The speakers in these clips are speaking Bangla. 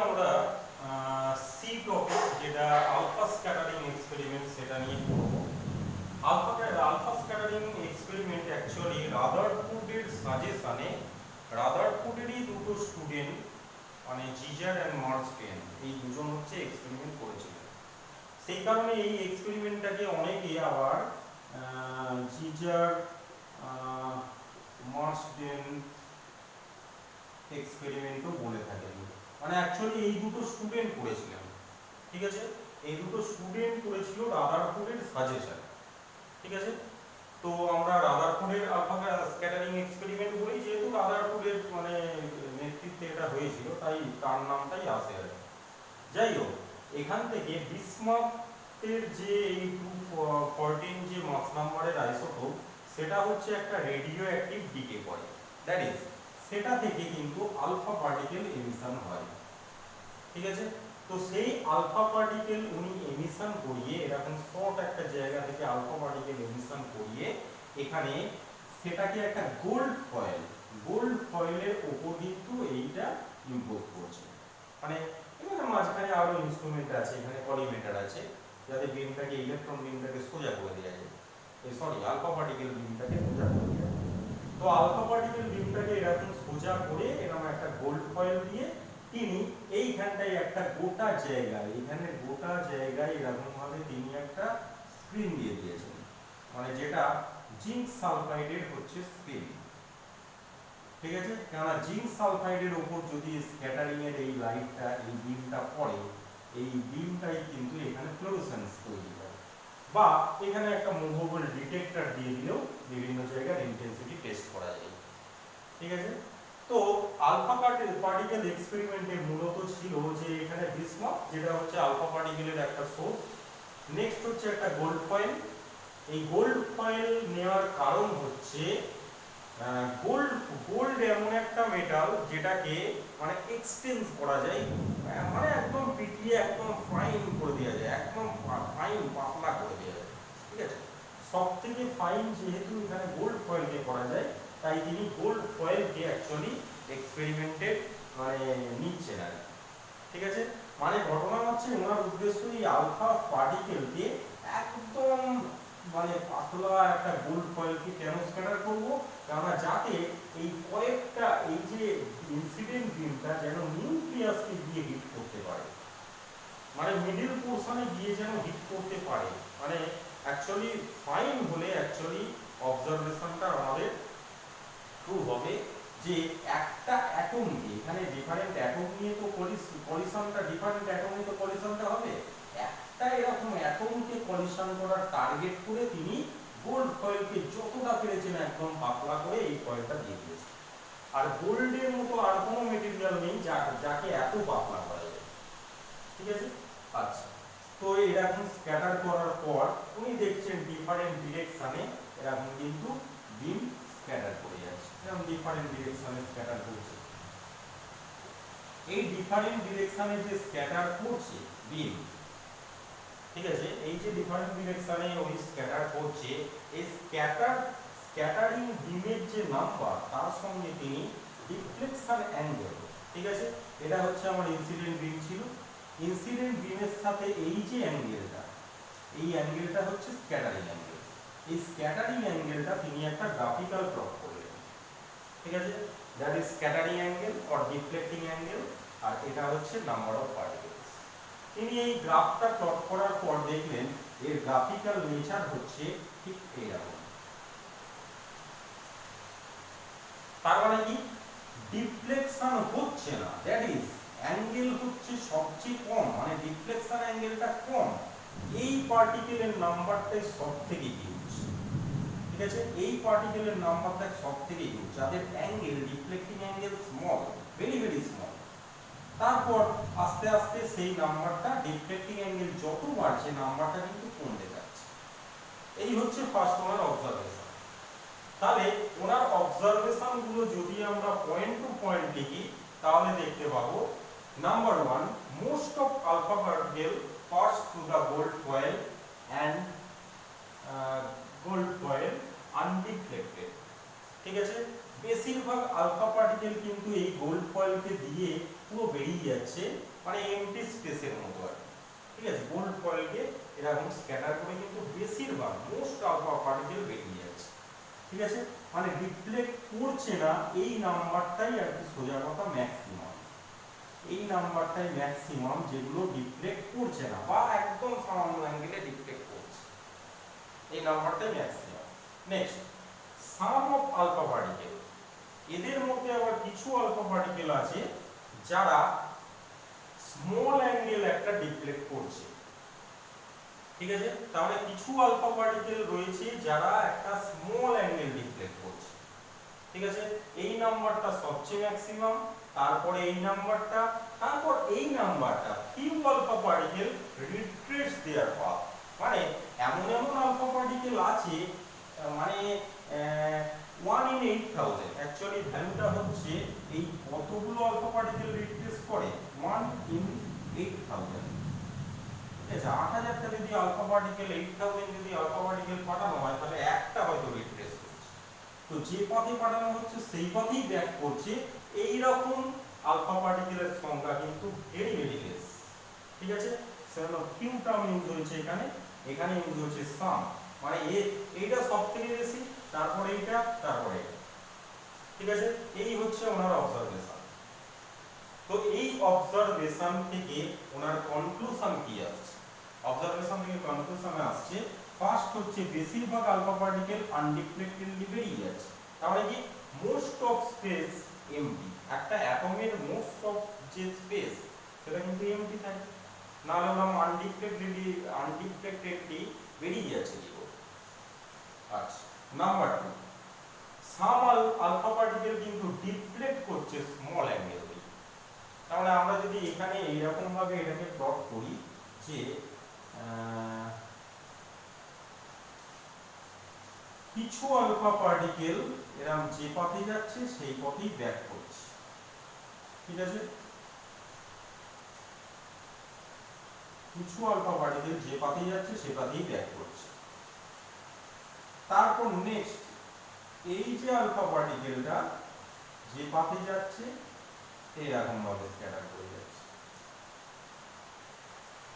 আমরা সি টপিক যেটা আলফা স্ক্যাটারিং এক্সপেরিমেন্ট সেটা নিয়ে পড়ব। আলফা স্ক্যাটারিং এক্সপেরিমেন্ট অ্যাকচুয়ালি রাদারফোর্ডের সাজেশনে রাদারফোর্ডেরই দুটো স্টুডেন্ট মানে জিজার অ্যান্ড মার্সটেন এই দুজন হচ্ছে এক্সপেরিমেন্ট করেছিলেন। সেই কারণে এই এক্সপেরিমেন্টটাকে অনেকে আবার জিজার মার্সটেন এক্সপেরিমেন্টও বলে থাকেন। মানে অ্যাকচুয়ালি এই দুটো স্টুডেন্ট করেছিলেন, ঠিক আছে? এই দুটো স্টুডেন্ট করেছিল রাদারফোর্ডের সাজেশন, ঠিক আছে? তো আমরা রাদারফোর্ডের আলফা স্ক্যাটারিং এক্সপেরিমেন্ট বলি, যেহেতু রাদারফোর্ডের মানে নেতৃত্বে এটা হয়েছিল তাই তার নামটাই আসে আর কি। যাই হোক, এখান থেকে বিসমাথের যে এই 214 যে মাস নাম্বারের আইসোটোপ সেটা হচ্ছে একটা রেডিও অ্যাক্টিভ ডিকে করে, দ্যাট ইজ সেটা থেকে কিন্তু আলফা পার্টিকেল এমিশন হয়, ঠিক আছে? তো সেই আলফা পার্টিকেল উনি এমিশন করিয়ে এরকম শর্ট একটা জায়গা থেকে আলফা পার্টিকেল এমিশন করিয়ে এখানে সেটাকে একটা গোল্ড ফয়েলের উপর কিন্তু এইটা ইম্পোজ করছে। মানে এখানে মাঝখানে আরো ইনস্ট্রুমেন্ট আছে, এখানে কলিমেটার আছে যাতে বিমটাকে ইলেকট্রন বিমটাকে সোজা করে দেওয়া যায়, আলফা পার্টিকেল বিমটাকে সোজা করে দেওয়া যায়। তো আলফা পার্টিকেল বিমটাকে এরকম সোজা করে এরকম একটা গোল্ড ফয়েল দিয়ে তিনি এইখানটায় একটা গোটা জায়গায় এরকম ভাবে তিনি একটা স্ক্রিন দিয়ে দিয়েছেন, মানে যেটা জিঙ্ক সালফাইডের হচ্ছে স্ক্রিন, ঠিক আছে? কেননা জিঙ্ক সালফাইডের উপর যদি স্ক্যাটারিং এর এই লাইটটা এই বিমটা পড়ে, এই বিমটাই কিন্তু এখানে ফ্লোরোসেন্স তৈরি করে। বা এখানে একটা মুভেবল ডিটেক্টর দিয়ে দিলেও বিভিন্ন জায়গার ইন্টেন্সিটি টেস্ট করা যায়, ঠিক আছে? তো আলফা পার্টিকেল এক্সপেরিমেন্টে মূলত ছিল যে এখানে বিসমাথ যেটা হচ্ছে আলফা পার্টিকেলের একটা সোর্স, নেক্সট হচ্ছে একটা গোল্ড ফয়েল। এই গোল্ড ফয়েল নেওয়ার কারণ হচ্ছে গোল্ড এমন একটা মেটাল যেটাকে মানে এক্সটেন্স করা যায়, মানে একদম পিটিয়ে একদম ফাইন করে দেওয়া যায়, একদম ফাইন পাতলা করে দেওয়া যায়, ঠিক আছে? সব থেকে ফাইন যেহেতু এখানে গোল্ড ফয়েলকে করা যায় তাই তিনি গোল্ড ফয়েলকে অ্যাকচুয়ালি এক্সপেরিমেন্টে মানে নিচ্ছেন আর, ঠিক আছে? মানে ঘটনা হচ্ছে ওনার উদ্দেশ্য এই আলফা পার্টিকেলকে একদম মানে পাতলা একটা গোল্ড ফয়েলকে কেন স্ক্যাটার করব, কারণ যাতে এই কয়েকটা এই যে ইনসিডেন্ট বিমটা যেন নিউক্লিয়াসকে গিয়ে হিট করতে পারে, মানে মিডল পোরশনে গিয়ে যেন হিট করতে পারে। মানে অ্যাকচুয়ালি ফাইন হলে অ্যাকচুয়ালি অবজারভেশনটা আমাদের প্রুভ হবে যে একটা অ্যাটমকে এখানে ডিফারেন্ট অ্যাটম নিয়ে তো কলিশনটা ডিফারেন্ট অ্যাটম নিয়ে তো কলিশনটা হবে, একটা এরকম অ্যাটমকে কলিশন করার টার্গেট করে তিনি গোল্ড ফয়েলকে যতটা পেরেছেন একদম পাতলা করে এই ফয়েলটা দিয়ে দিয়েছেন। আর গোল্ডের মতো আর কোনো মেটেরিয়াল নেই যাকে এত পাতলা করা যায়, ঠিক আছে? আচ্ছা, তো এরকম স্ক্যাটার করার পর উনি দেখছেন ডিফারেন্ট ডিরেকশনে এরকম কিন্তু বিম স্ক্যাটার করে যাচ্ছে, যেমন ডিফারেন্ট ডিরেকশনে স্ক্যাটার করছে। এই ডিফারেন্ট ডিরেকশনে যে স্ক্যাটার করছে বিম, ঠিক আছে? এই যে ডিফারেন্ট ডিরেকশনে ওই স্ক্যাটার করছে, এই স্ক্যাটারিং বিমের যে নাম্বার তার সঙ্গে তিনি ডিফ্লেকশন অ্যাঙ্গেল, ঠিক আছে? এটা হচ্ছে আমার ইনসিডেন্ট বিম ছিল, ইনসিডেন্ট বিমের সাথে এই যে অ্যাঙ্গেলটা, এই অ্যাঙ্গেলটা হচ্ছে স্ক্যাটারিং অ্যাঙ্গেল। এই স্ক্যাটারিং অ্যাঙ্গেলটা তিনি একটা গ্রাফিক্যাল প্লট করলেন, ঠিক আছে? That is scattering angle or deflecting angle, আর এটা হচ্ছে নাম্বার অফ পার্টিকেলস। তিনি এই গ্রাফটা প্লট করার পর দেখলেন এর গ্রাফিক্যাল নেচার হচ্ছে ঠিক এইরকম। তার মানে কি ডিফ্লেকশন হচ্ছে না, দ্যাট ইজ অ্যাঙ্গেল হচ্ছে সবচেয়ে কম, মানে ডিফ্লেকশন অ্যাঙ্গেলটা কম, এই পার্টিকেলের নাম্বারটাই সবথেকে হিউজ, ঠিক আছে? এই পার্টিকেলের নাম্বারটা সবথেকে হিউজ যাদের angle deflecting angle small, very very small. তারপর আস্তে আস্তে সেই নাম্বারটা ডিফ্লেক্টিং অ্যাঙ্গেল যত বাড়ছে নাম্বারটা কিন্তু কমতে যাচ্ছে। এই হচ্ছে ফার্স্ট ওনার অবজারভেশন। তাহলে ওনার অবজারভেশন গুলো যদি আমরা পয়েন্ট টু পয়েন্ট লিখি তাহলে দেখতে পাবো, number 1, most of alpha particle pass through the gold foil and gold foil undeflected, ঠিক আছে? বেশিরভাগ আলফা পার্টিকেল কিন্তু এই গোল্ড ফয়েলকে দিয়ে পুরো বেরিয়ে যাচ্ছে, মানে এমটি স্পেসের মতো আর কি। ঠিক আছে, গোল্ড ফয়েলকে এরকম স্ক্যাটার করে কিন্তু বেশিরভাগ মোস্ট আলফা পার্টিকেল বেরিয়ে যাচ্ছে। ঠিক আছে, মানে রিফ্লেক্ট করছে না, এই নাম্বারটাই আর কি সোজা কথা ম্যাক্সিমাম। এই নাম্বারটাই ম্যাক্সিমাম যেগুলো রিফ্লেক্ট করছে না বা একদম সামান্য অ্যাঙ্গেলে রিফ্লেক্ট করছে, এই নাম্বারটাই maximum. Next, some of alpha particle. এদের মধ্যে আবার কিছু আলফা পার্টিকেল আছে যারা স্মল অ্যাঙ্গেল একটা ডিফ্লেক্ট করছে। ঠিক আছে, তাহলে কিছু আলফা পার্টিকেল রয়েছে যারা একটা স্মল অ্যাঙ্গেল ডিফ্লেক্ট করছে। ঠিক আছে, এই নাম্বারটা সবচেয়ে ম্যাক্সিমাম, তারপরে এই নাম্বারটা, তারপর এই নাম্বারটা। ফিউ আলফা পার্টিকেল রিট্রেস দেয়ার পাথ, মানে এমন এমন আলফা পার্টিকেল আছে, মানে 1 in 8000, অ্যাকচুয়ালি ভ্যালুটা হচ্ছে এই কতগুলো আলফা পার্টিকেল রিট্রেস করে 1 in 8000। ঠিক আছে, 8000টা যদি আলফা পার্টিকেল 8000 যদি আলফা পার্টিকেল পাঠানো হয় তাহলে একটা হয়তো রিট্রেস করছে, তো যে পথে পাঠানো হচ্ছে সেই পথেই ব্যাক করছে। এই রকম আলফা পার্টিকেলের সংখ্যা কিন্তু ভেরি ভেরি লেস। ঠিক আছে, সেজন্য ফিউ টার্ম ইউজ হয়েছে এখানে, এখানে ইউজ হচ্ছে সাম, মানে এইটা সবথেকে বেশি, তারপরে এইটা, তারপরে এটা। ঠিক আছে, এই হচ্ছে ওনার অবজারভেশন। তো এই অবজারভেশন থেকে ওনার কনক্লুশন কি আসছে? অবজারভেশন থেকে কনক্লুশনে আসছে, ফার্স্ট হচ্ছে বেশিরভাগ আলফা পার্টিকেল আনডিফ্লেক্টেডলি বেরিয়ে যাচ্ছে। তাহলে কি মোস্ট অফ স্পেস এমটি, একটা অ্যাটমের মোস্ট অফ যে স্পেস সেটা কিন্তু এমটি থাকে, না হলে আমরা আনডিফ্লেক্টেডলি বেরিয়ে যাচ্ছে কি করে। আচ্ছা, নাম্বার 2, সাম আলফা পার্টিকেল কিন্তু ডিফ্লেক্ট করছে স্মল অ্যাঙ্গেল। তাহলে আমরা যদি এখানে এইরকম ভাবে এটাকে প্লট করি যে কিছু আলফা পার্টিকেল এরকম যে পথে যাচ্ছে সেই পথেই ব্যাক করছে। ঠিক আছে, কিছু আলফা পার্টিকেল যে পথে যাচ্ছে সে পথেই ব্যাক করছে। তারপর নেক্সট, এই যে আলফা পার্টিকেলটা যে পথে যাচ্ছে এরকম ভাবে স্ক্যাটার করে যাচ্ছে।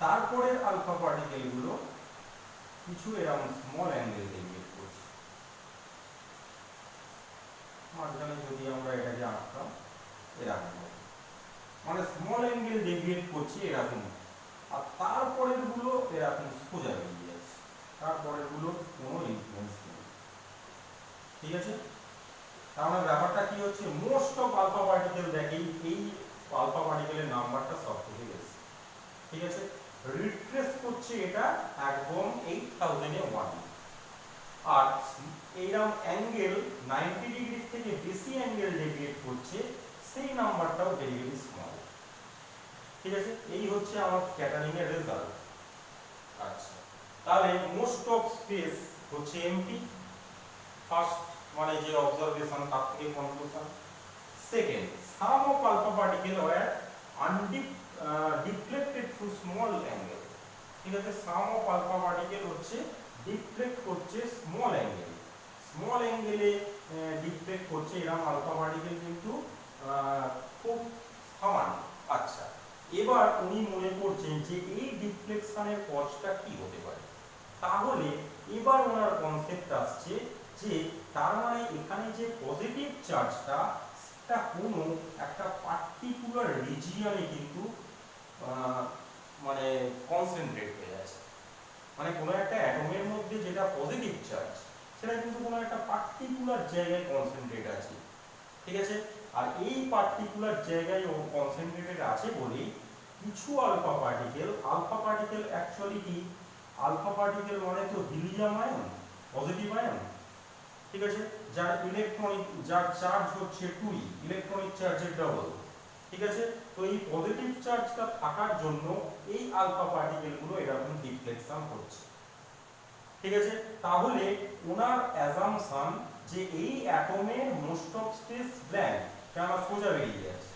তারপরের আলফা পার্টিকেল গুলো কিছু এরকম স্মল অ্যাঙ্গেল ডেভিয়েট করছে। মাঝখানে যদি আমরা এটাকে আঁকতাম এরকম, মানে স্মল অ্যাঙ্গেল ডেভিয়েট করছে এরকম, আর তারপরের গুলো এরকম সোজা বেরিয়ে যাচ্ছে, তারপরের গুলো কোনো ইনফ্লুয়েন্স নেই। ঠিক আছে, তাহলে ব্যাপারটা কি হচ্ছে, মোস্ট অফ আলফা পার্টিকেল দেখেই এই আলফা পার্টিকেলের নাম্বারটা সব থেকে বেশি। ঠিক আছে, রিট্রেস করছে এটা একদম 8000 এ 1, আর এইরকম অ্যাঙ্গেল 90 ডিগ্রি থেকে বেশি অ্যাঙ্গেল ডেভিয়েট করছে সেই নাম্বারটাও ভেরি ভেরি স্মল। ঠিক আছে, এই হচ্ছে আমার স্ক্যাটারিং এর রেজাল্ট। আচ্ছা, তাহলে মোস্ট অফ স্পেস হচ্ছে এমটি, ফার্স্ট মানে যে অবজারভেশন তার থেকে conclusion. Second, some of alpha particle were deflected through small angle. ঠিক আছে, সাম অফ আলফা পার্টিকেল হচ্ছে ডিফ্লেক্ট করছে স্মল অ্যাঙ্গেল, স্মল অ্যাঙ্গেলে ডিফ্লেক্ট করছে এরকম আলফা পার্টিকেল কিন্তু খুব সামান্য। আচ্ছা, এবার উনি মনে করছেন যে এই ডিফ্লেকশনের কজটা কি হতে পারে। তাহলে এবার ওনার কনসেপ্ট আসছে যে তার মানে এখানে যে পজিটিভ চার্জটা সেটা কোনো একটা পার্টিকুলার রিজিয়নে কিন্তু মানে কনসেন্ট্রেট হয়ে আছে, মানে কোনো একটা অ্যাটমের মধ্যে যেটা পজিটিভ চার্জ সেটা কিন্তু কোনো একটা পার্টিকুলার জায়গায় কনসেন্ট্রেট আছে। ঠিক আছে, আর এই পার্টিকুলার জায়গায় ও কনসেন্ট্রেটেড আছে বলে কিছু আলফা পার্টিকেল অ্যাকচুয়ালি কি, আলফা পার্টিকেল মানে তো হিলিয়াম আয়ন, পজিটিভ আয়ন। ঠিক আছে, যার যার চার্জ হচ্ছে 2e, ইলেকট্রনিক চার্জের ডবল। ঠিক আছে, তো এই পজিটিভ চার্জটা থাকার জন্য এই আলফা পার্টিকেল গুলো এরকম ডিফ্লেকশন হচ্ছে। ঠিক আছে, তাহলে ওনার অ্যাজাম্পশন যে এই অ্যাটমের মোস্ট অফ স্পেস ব্ল্যাঙ্ক, কেন সোজা বেরিয়ে যাচ্ছে,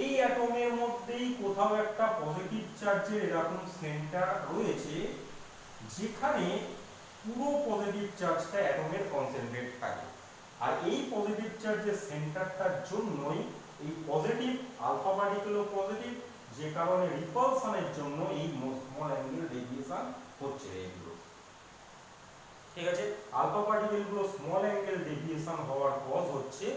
এই অ্যাটমের মধ্যেই কোথাও একটা পজিটিভ চার্জের এরকম সেন্টার রয়েছে যেখানে পুরো পজিটিভ চার্জটা অ্যাটমের কনসেন্ট্রেট থাকে, আর এই পজিটিভ চার্জের সেন্টারটার জন্যই এই পজিটিভ আলফা পার্টিকেলও পজিটিভ, যে কারণে রিপালশনের জন্য এই স্মল অ্যাঙ্গেল রেডিয়েশন হচ্ছে এইগুলো। ঠিক আছে, আলফা পার্টিকেলগুলো স্মল অ্যাঙ্গেল ডেভিয়েশন হওয়ার কজ হচ্ছে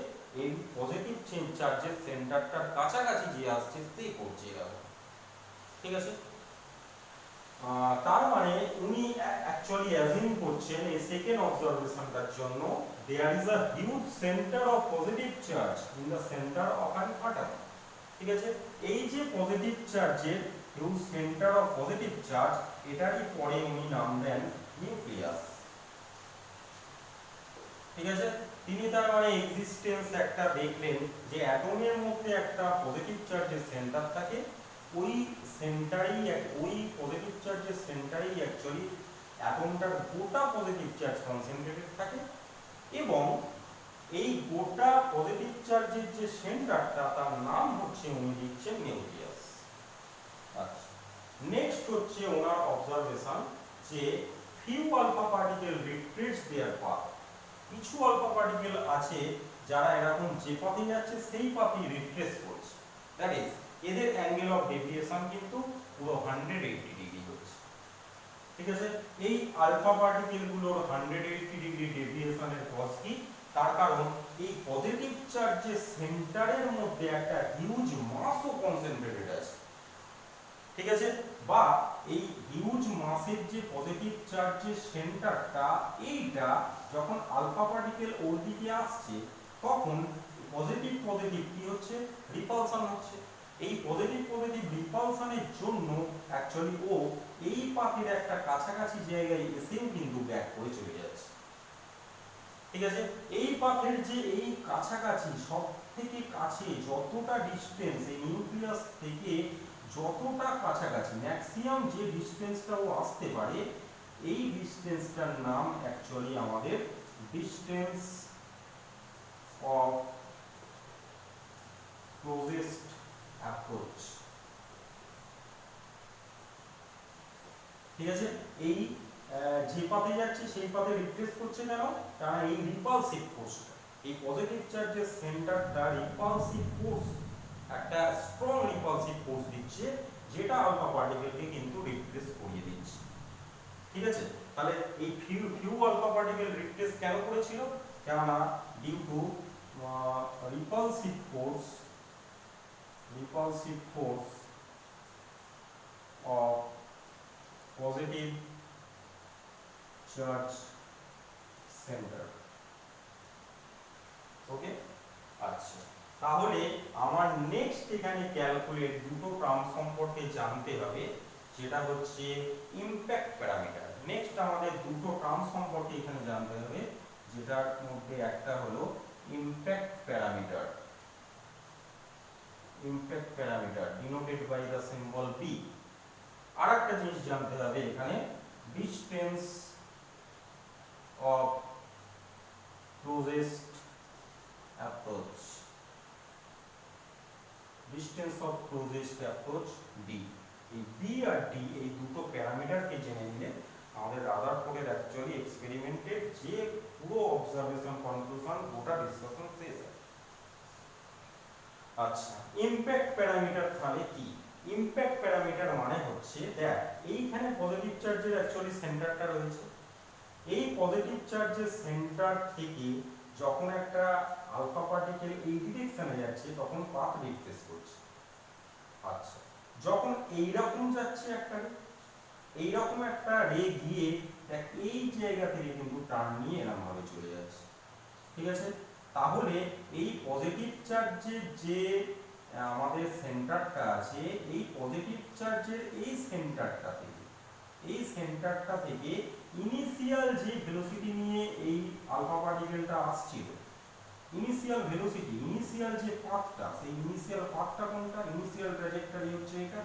এই পজিটিভ চার্জের সেন্টারটার কাছাকাছি যে আসছে সে করছে এরা। ঠিক আছে, তার মানে উনি অ্যাকচুয়ালি অ্যাজিউম করছেন এই সেকেন্ড অবজারভেশনটার জন্য there is a huge centre of positive charge in the centre of an atom. ঠিক আছে, এই যে পজিটিভ চার্জের huge centre of positive charge, এটারই পরে উনি নাম দেন নিউক্লিয়াস। ঠিক আছে, তিনি তার মানে এক্সিস্টেন্স একটা দেখলেন যে অ্যাটমের মধ্যে একটা পজিটিভ চার্জের সেন্টার থাকে, ওই সেন্টারই ওই পজিটিভ চার্জের সেন্টারই অ্যাকচুয়ালি অ্যাটমটার গোটা পজিটিভ চার্জ কনসেন্ট্রেটেড থাকে, এবং এই গোটা পজিটিভ চার্জের যে সেন্টারটা তার নাম হচ্ছে উনি দিচ্ছেন নিউক্লিয়াস। আচ্ছা, নেক্সট হচ্ছে ওনার অবজারভেশন যে ফিউ আলফা পার্টিকেল রিট্রেস দেয়ার পাথ। কিছু আলফা পার্টিকেল আছে যারা এরকম যে পথে যাচ্ছে সেই পথেই রিট্রেস করছে, দ্যাট ইজ এদের অ্যাঙ্গেল অফ ডেভিয়েশন কিন্তু পুরো 180 ডিগ্রি হচ্ছে। ঠিক আছে, এই আলফা পার্টিকেলগুলোর 180 ডিগ্রি ডেভিয়েশনের কজ কি? তার কারণ এই পজিটিভ চার্জের সেন্টারের মধ্যে একটা হিউজ মাসও কনসেন্ট্রেটেড আছে। ঠিক আছে, বা এই হিউজ মাসের যে পজিটিভ চার্জের সেন্টারটা, এইটা যখন আলফা পার্টিকেল ওর দিকে আসছে তখন পজিটিভ পজিটিভ কি হচ্ছে? রিপালশন হচ্ছে। এই পজিটিভ পজিটিভ রিপালশনের জন্য অ্যাকচুয়ালি ও এই পাথের একটা কাছাকাছি জায়গায় এসেও কিন্তু ব্যাক করে চলে যাচ্ছে। ঠিক আছে, এই পাথের যে এই কাছাকাছি সব থেকে কাছে যতটা ডিস্টেন্স এই নিউক্লিয়াস থেকে যতটা কাছাকাছি ম্যাক্সিমাম যে ডিস্টেন্সটা ও আসতে পারে, এই ডিস্টেন্সটার নাম অ্যাকচুয়ালি আমাদের ডিস্টেন্স অফ ক্লোজেস্ট অ্যাপ্রোচ। ঠিক আছে, এই যে পথে যাচ্ছে সেই পথে রিপ্লেস করছে কেন? কারণ এই রিপালসিভ ফোর্সটা, এই পজিটিভ চার্জের সেন্টারটা রিপালসিভ ফোর্স, একটা স্ট্রং রিপালসিভ ফোর্স দিচ্ছে, যেটা আলফা পার্টিকেলকে কিন্তু রিপ্লেস করিয়ে দিচ্ছে। ঠিক আছে, তাহলে এই ফিউ আলফা পার্টিকেল রিপ্লেস কেন করেছিল? কেননা due to repulsive force of positive charge centre. Okay, আচ্ছা, তাহলে আমার নেক্সট এখানে ক্যালকুলেট দুটো টার্ম সম্পর্কে জানতে হবে, যেটা হচ্ছে ইমপ্যাক্ট প্যারামিটার। নেক্সট আমাদের দুটো টার্ম সম্পর্কে এখানে জানতে হবে, যেটার মধ্যে একটা হলো impact parameter, denoted by the symbol P. আর একটা জিনিস জানতে হবে এখানে, distance of closest approach, D. এই বি আর ডি এই দুটো প্যারামিটারকে জেনে নিলে আমাদের রাদারফোর্ডের অ্যাকচুয়ালি এক্সপেরিমেন্টের যে পুরো অবজারভেশন কনক্লুশন গোটা ডিসকাশন শেষ হয়। আচ্ছা, ইমপ্যাক্ট প্যারামিটার তাহলে কি? ইমপ্যাক্ট প্যারামিটার মানে হচ্ছে দেখ, এইখানে পজিটিভ চার্জের অ্যাকচুয়ালি সেন্টারটা রয়েছে, এই পজিটিভ চার্জের সেন্টার থেকে যখন একটা আলফা পার্টিকেল এই ডিরেকশনে যাচ্ছে তখন পাথ রিপ্লেস করছে। আচ্ছা, যখন এইরকম যাচ্ছে এইরকম একটা রে গিয়ে দেখ এই জায়গা থেকে কিন্তু টার্ন নিয়ে এরকম ভাবে চলে যাচ্ছে। ঠিক আছে, তাহলে এই পজিটিভ চার্জের যে আমাদের সেন্টারটা আছে, এই পজিটিভ চার্জের এই সেন্টারটা থেকে ইনিশিয়াল যে ভেলোসিটি নিয়ে এই আলফা পার্টিকেলটা আসছিল, ইনিশিয়াল ভেলোসিটি, ইনিশিয়াল যে পাথটা, সেই ইনিশিয়াল পাথটা কোনটা? ইনিশিয়াল ট্র্যাজেক্টরি হচ্ছে এটা।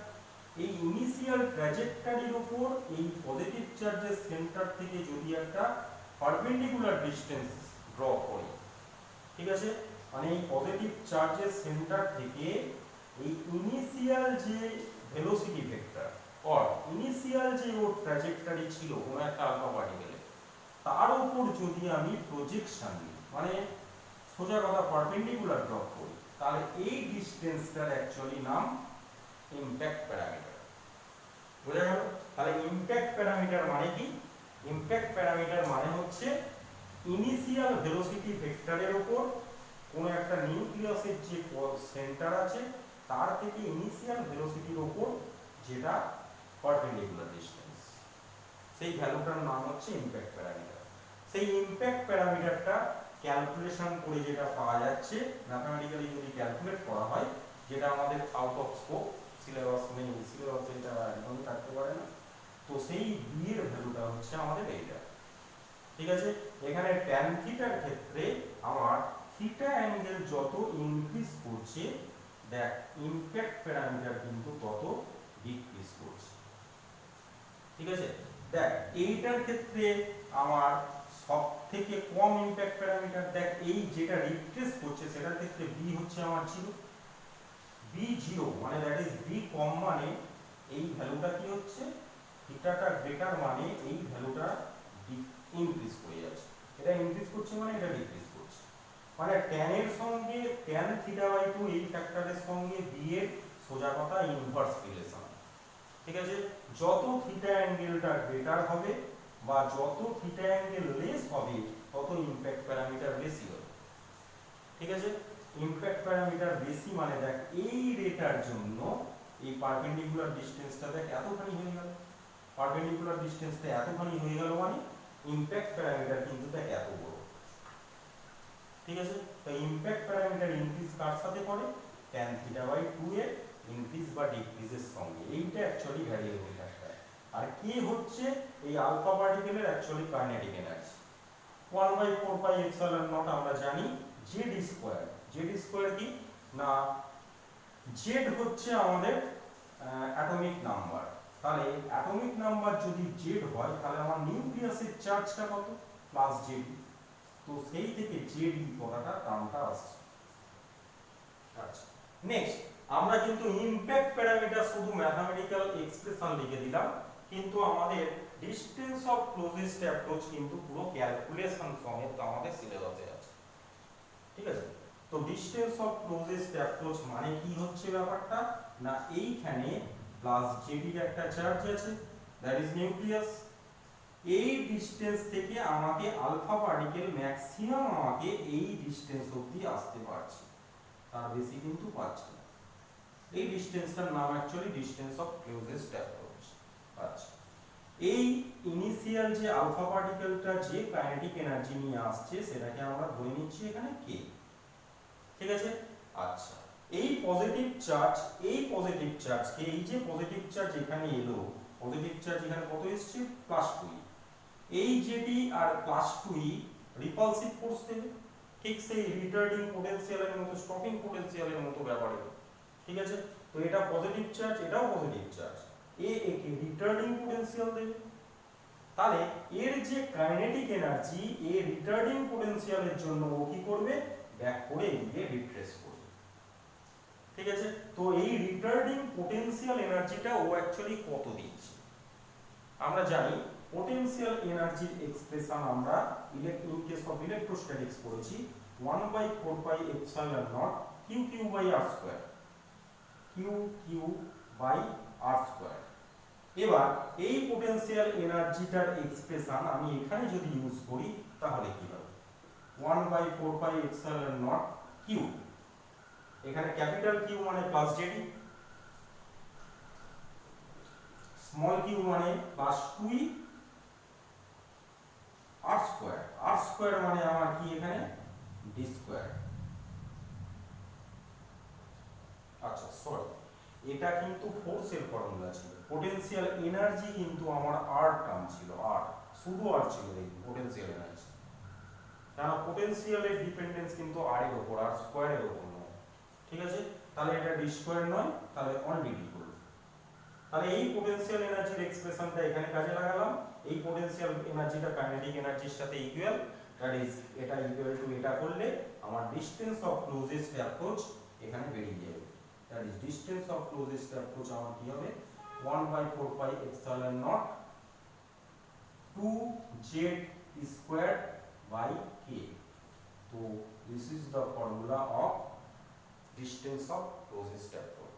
এই ইনিশিয়াল ট্র্যাজেক্টরির উপর এই পজিটিভ চার্জের সেন্টার থেকে যদি একটা পারপেন্ডিকুলার ডিসটেন্স ড্র করি, ঠিক আছে, মানে এই পজিটিভ চার্জের সেন্টার থেকে এই ইনিশিয়াল যে ভেলোসিটি ভেক্টর অর ইনিশিয়াল যে ওর ট্র্যাজেক্টরি ছিল কোনো একটা আলফা পার্টিকেলে, তার উপর যদি আমি প্রজেকশন দিই, মানে সোজা কথা পারপেন্ডিকুলার ড্রপ করি, তাহলে এই ডিসটেন্সটার অ্যাকচুয়ালি নাম ইম্প্যাক্ট প্যারামিটার। বোঝা গেল? তাহলে ইম্প্যাক্ট প্যারামিটার মানে কি? ইম্প্যাক্ট প্যারামিটার মানে হচ্ছে ইনিশিয়াল ভেলোসিটি ভেক্টরের উপর কোনো একটা নিউক্লিয়াসের যে সেন্টার আছে তার থেকে ইনিশিয়াল ভেলোসিটির উপর যেটা পারপেন্ডিকুলার ডিসটেন্স, সেই ভ্যালুটার নাম হচ্ছে ইম্প্যাক্ট প্যারামিটার। সেই ইম্প্যাক্ট প্যারামিটারটা ক্যালকুলেশন করে যেটা পাওয়া যাচ্ছে, ম্যাথমেটিক্যালি যদি ক্যালকুলেট করা হয়, যেটা আমাদের আউট অফ স্কোপ, সিলেবাস নেই, সিলেবাসে এটা একদমই থাকতে পারে না, তো সেই বি এর ভ্যালুটা হচ্ছে আমাদের এইটা। ঠিক আছে? এখানে ট্যান থিটার ক্ষেত্রে আমার থিটা অ্যাঙ্গেল যত ইনক্রিজ করছে, দেখ ইম্প্যাক্ট প্যারামিটার কিন্তু তত ডিক্রিজ করছে। ঠিক আছে? দেখ এইটার ক্ষেত্রে আমার সব থেকে কম ইম্প্যাক্ট প্যারামিটার, দেখ এই যেটা রিট্রেস করছে সেটার ক্ষেত্রে বি হচ্ছে আমার 0, বি 0 মানে দ্যাট ইজ বি কম মানে এই ভ্যালুটা কি হচ্ছে, থিটাটা গ্রেটার মানে এই ভ্যালুটা ইনক্রিজ করে যাচ্ছে, এটা ইনক্রিজ করছে মানে এটা ডিক্রিজ করছে, মানে tan এর সঙ্গে tan থিটা বাই 2 এই ফ্যাক্টরের সঙ্গে বি এর সোজা কথা ইনভার্স রিলেশন। ঠিক আছে? যত থিটা অ্যাঙ্গেলটা গ্রেটার হবে বা যত থিটা অ্যাঙ্গেল লেস হবে তত ইম্প্যাক্ট প্যারামিটার বেশি হবে। ঠিক আছে? ইম্প্যাক্ট প্যারামিটার বেশি মানে দেখ এই রেটার জন্য এই পারপেন্ডিকুলার ডিসটেন্সটা দেখ এতখানি হয়ে গেল, পারপেন্ডিকুলার ডিসটেন্সটা এতখানি হয়ে গেল মানে ইম্প্যাক্ট প্যারামিটার কিন্তু দেখ এত বড়। ঠিক আছে? তো ইম্প্যাক্ট প্যারামিটার ইনক্রিজ কার সাথে করে? tan থিটা বাই 2 এর ইনক্রিজ বা ডিক্রিজের সঙ্গে, এইটা অ্যাকচুয়ালি ভ্যারিয়েবল ফ্যাক্টর। আর কি হচ্ছে এই আলফা পার্টিকেলের actually kinetic energy 1/4 pi epsilon naught আমরা জানি জেড স্কয়ার। জেড স্কয়ার কি না, জেড হচ্ছে আমাদের অ্যাটমিক নাম্বার, তাহলে অ্যাটমিক নাম্বার যদি জেড হয় তাহলে আমার নিউক্লিয়াসের চার্জটা কত? প্লাস জেড, তো সেই থেকে জেড কথাটা টার্মটা আসছে। আচ্ছা, নেক্সট আমরা কিন্তু ইম্প্যাক্ট প্যারামিটার শুধু ম্যাথমেটিক্যাল এক্সপ্রেশন লিখে দিলাম, কিন্তু আমাদের ডিসটেন্স অফ ক্লোজেস্ট অ্যাপ্রোচ কিন্তু পুরো ক্যালকুলেশন সমেত আমাদের সিলেবাসে আছে। ঠিক আছে? তো ডিসটেন্স অফ ক্লোজেস্ট অ্যাপ্রোচ মানে কি হচ্ছে ব্যাপারটা না, এইখানে প্লাস জেডির একটা চার্জ আছে, দ্যাট ইজ নিউক্লিয়াস। এই ডিসটেন্স থেকে আমাকে আলফা পার্টিকেল ম্যাক্সিমাম আমাকে এই ডিসটেন্স অবধি আসতে পারছে, তার বেশি কিন্তু পাচ্ছে না। এই ডিসটেন্সটার নাম actually distance of closest approach. আচ্ছা, এই ইনিশিয়াল যে আলফা পার্টিকেলটা যে কাইনেটিক এনার্জি নিয়ে আসছে সেটাকে আমরা ধরে নিচ্ছি এখানে কে। ঠিক আছে? আচ্ছা, এই পজিটিভ চার্জ, এই পজিটিভ চার্জকে, এই যে পজিটিভ চার্জ এখানে এলো, পজিটিভ চার্জ এখানে কত এসেছে? +2, এই জেডি আর +2 রিপালসিভ ফোর্স দেবে, ঠিক সেই রিটার্ডিং পোটেনশিয়ালের মতো, স্টপিং পোটেনশিয়ালের মতো ব্যাপারে। ঠিক আছে? তো এটা পজিটিভ চার্জ, এটাও পজিটিভ চার্জ, একে রিটার্ডিং পোটেনশিয়াল দেবে, তাহলে এর যে কাইনেটিক এনার্জি, এর রিটার্ডিং পোটেনশিয়ালের জন্য ও কি করবে? ব্যাক করে এদিকে রিট্রেস করবে। ঠিক আছে? তো এই রিটার্ডিং পোটেনশিয়াল এনার্জিটা ও অ্যাকচুয়ালি কত দিচ্ছে আমরা জানি। পোটেনশিয়াল এনার্জির এক্সপ্রেশন আমরা ইন কেস অফ ইলেকট্রোস্ট্যাটিক্স পড়েছি 1/4 pi epsilon naught q q by r square, q q by r square. এবার এই পোটেনশিয়াল এনার্জিটার এক্সপ্রেশন আমি এখানে যদি ইউজ করি তাহলে কি হবে? 1/4 পাই এপসিলন নট কিউ, এখানে ক্যাপিটাল কিউ মানে প্লাস জেডি, স্মল কিউ মানে +2 আর স্কয়ার, আর স্কয়ার মানে আমার কি এখানে ডি স্কয়ার। আচ্ছা সরি, এটা কিন্তু ফোর্সের ফর্মুলা ছিল, পোটেনশিয়াল এনার্জি কিন্তু আমার আর টার্ম ছিল, আর শুধু আর ছিল দেখুন পোটেনশিয়াল এনার্জি, কারণ পোটেনশিয়ালের ডিপেন্ডেন্স কিন্তু আর এর উপর, আর স্কয়ারের উপর নয়। ঠিক আছে? তাহলে এটা ডি স্কয়ার নয়, তাহলে অনলি ডি করব। তাহলে এই পোটেনশিয়াল এনার্জির এক্সপ্রেশনটা এখানে কাজে লাগালাম, এই পোটেনশিয়াল এনার্জিটা কাইনেটিক এনার্জির সাথে ইকুয়াল, দ্যাট ইজ এটা ইকুয়াল টু এটা করলে আমার ডিসটেন্স অফ ক্লোজেস্ট অ্যাপ্রোচ এখানে বেরিয়ে যাবে, that is distance of closest approach আমার কি হবে? 1/4 pi epsilon naught 2z square by k। তো this is the formula of distance of closest approach.